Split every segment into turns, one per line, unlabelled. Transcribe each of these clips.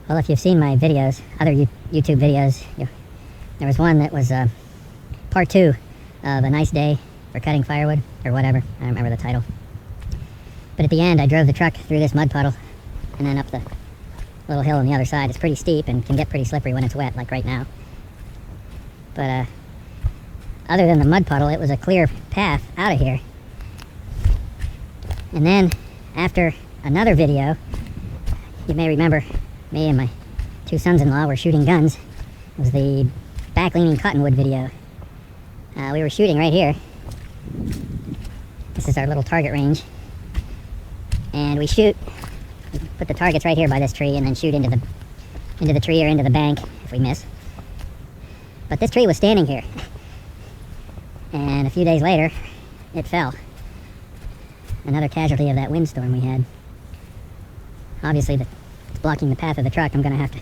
Well, if you've seen my videos, other YouTube videos, there was one that was part 2 of a nice day for cutting firewood, or whatever. I don't remember the title. But at the end, I drove the truck through this mud puddle and then up the little hill on the other side. It's pretty steep and can get pretty slippery when it's wet, like right now. But other than the mud puddle, it was a clear path out of here. And then, after another video, you may remember me and my 2 sons-in-law were shooting guns. It was the back-leaning cottonwood video. We were shooting right here. This is our little target range. And we shoot, we put the targets right here by this tree and then shoot into the tree or into the bank if we miss. But this tree was standing here. And a few days later, it fell. Another casualty of that windstorm we had. Obviously, it's blocking the path of the truck. I'm going to have to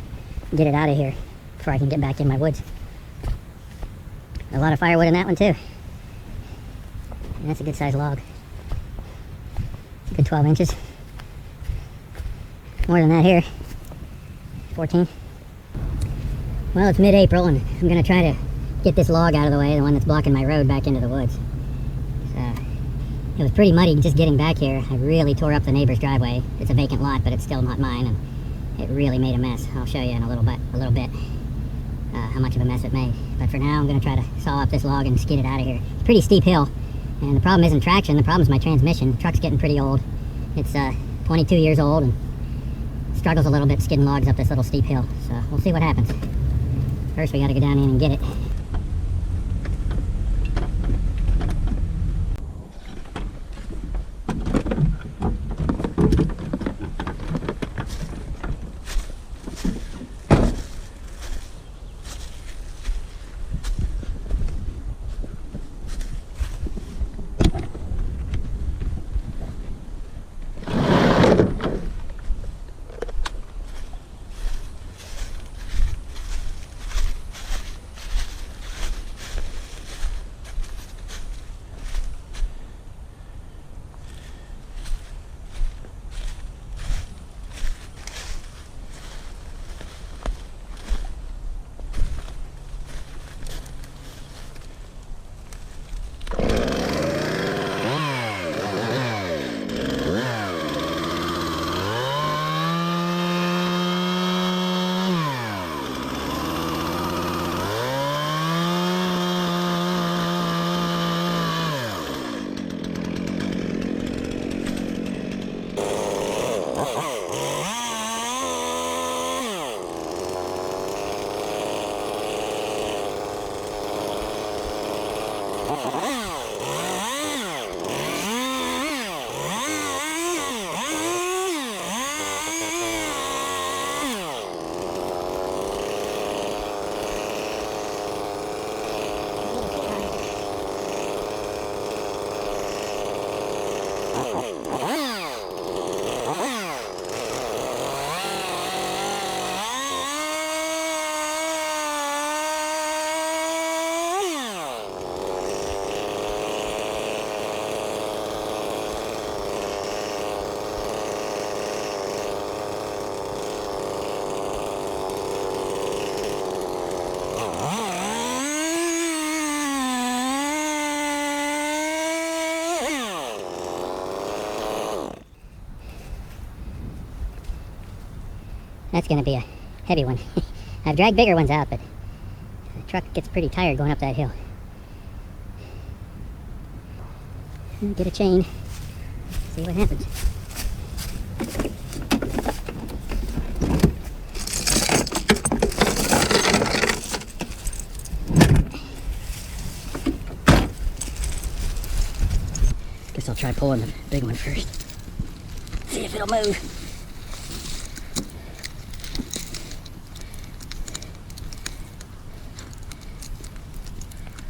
get it out of here before I can get back in my woods. A lot of firewood in that one, too. And that's a good-sized log. It's a good 12 inches. More than that here. 14. Well, it's mid-April, and I'm going to try to get this log out of the way, the one that's blocking my road, back into the woods. It was pretty muddy just getting back here. I really tore up the neighbor's driveway. It's a vacant lot, but it's still not mine, and it really made a mess. I'll show you in a little bit how much of a mess it made. But for now, I'm going to try to saw up this log and skid it out of here. It's a pretty steep hill, and the problem isn't traction. The problem is my transmission. The truck's getting pretty old. It's 22 years old and struggles a little bit skidding logs up this little steep hill. So we'll see what happens. First, we got to go down in and get it. That's going to be a heavy one. I've dragged bigger ones out, but the truck gets pretty tired going up that hill. Get a chain, see what happens. Guess I'll try pulling the big one first. See if it'll move.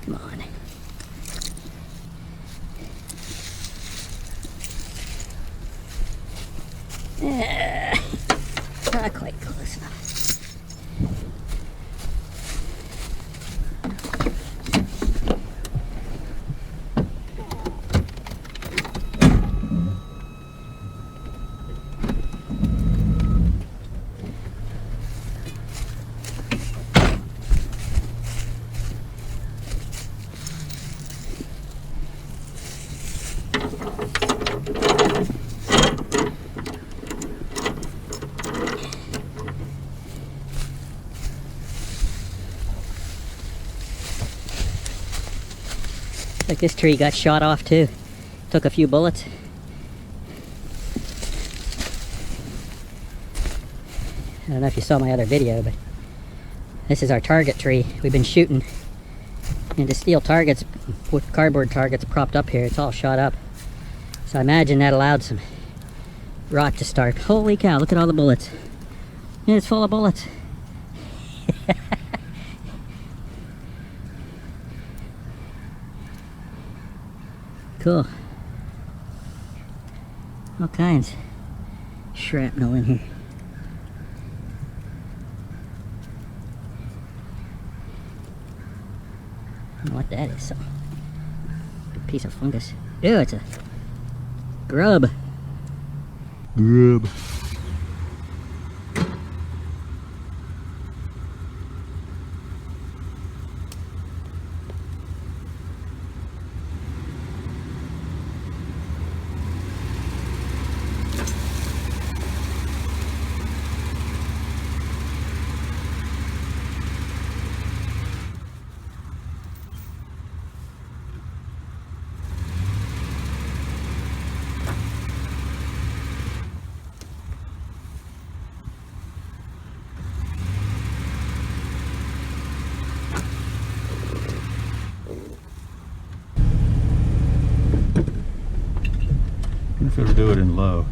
Come on. Not quite close enough. Like this tree got shot off too. Took a few bullets. I don't know if you saw my other video, but this is our target tree. We've been shooting into steel targets with cardboard targets propped up here. It's all shot up. So I imagine that allowed some rot to start. Holy cow, look at all the bullets. Yeah, it's full of bullets. Cool. All kinds of shrapnel in here. I don't know what that is. Some big piece of fungus. Ew, it's a grub. Grub.
If we do it in low.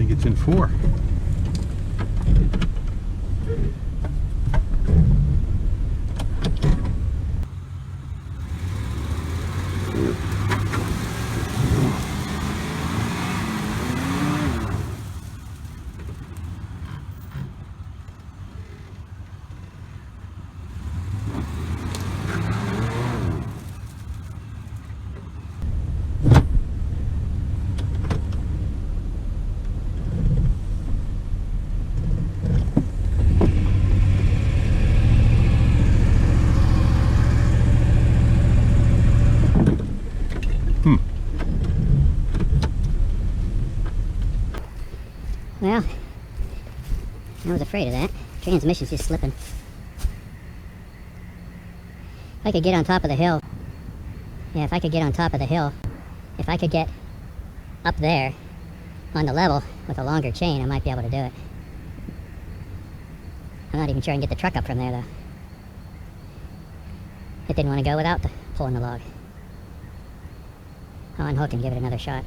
It's in 4.
Well, I was afraid of that. Transmission's just slipping. If I could get on top of the hill. Yeah, if I could get on top of the hill. If I could get up there on the level with a longer chain, I might be able to do it. I'm not even sure I can get the truck up from there, though. It didn't want to go without pulling the log. I'll unhook and give it another shot.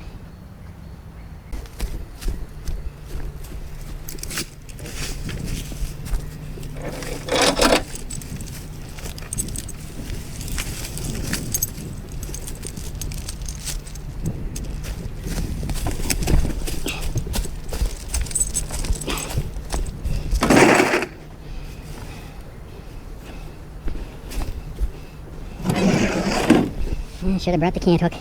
Should have brought the cant hook.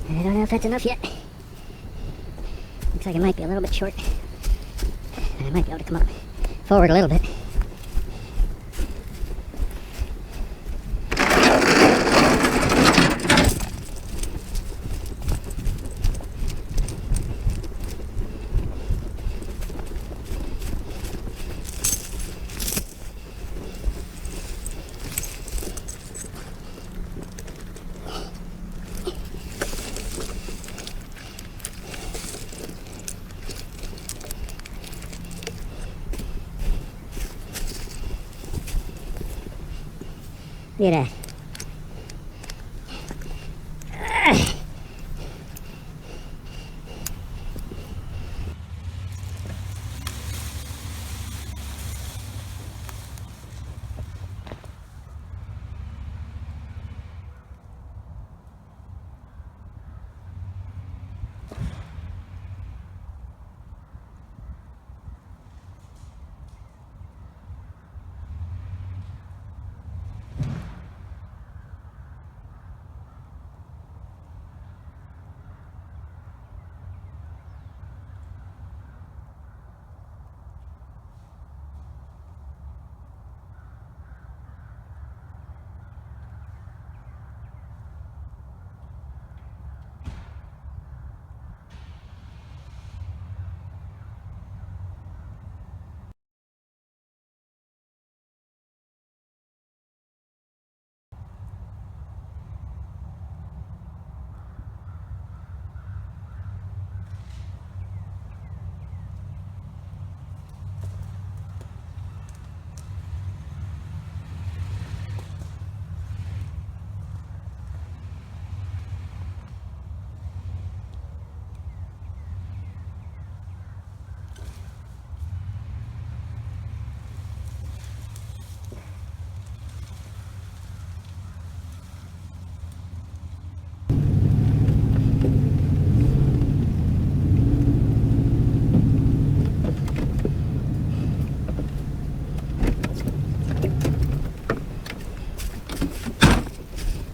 I don't know if that's enough yet. Looks like it might be a little bit short. And I might be able to come up forward a little bit. Look at that.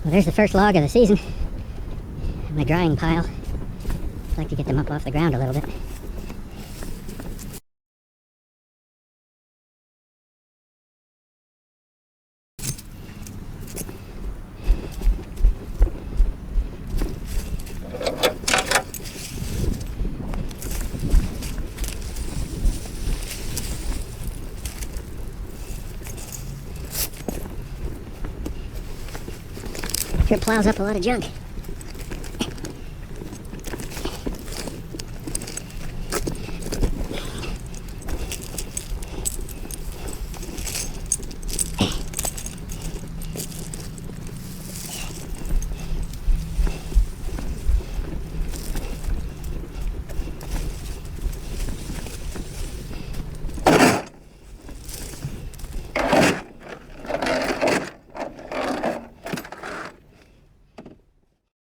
Well, there's the first log of the season. My drying pile. I'd like to get them up off the ground a little bit. Sure plows up a lot of junk.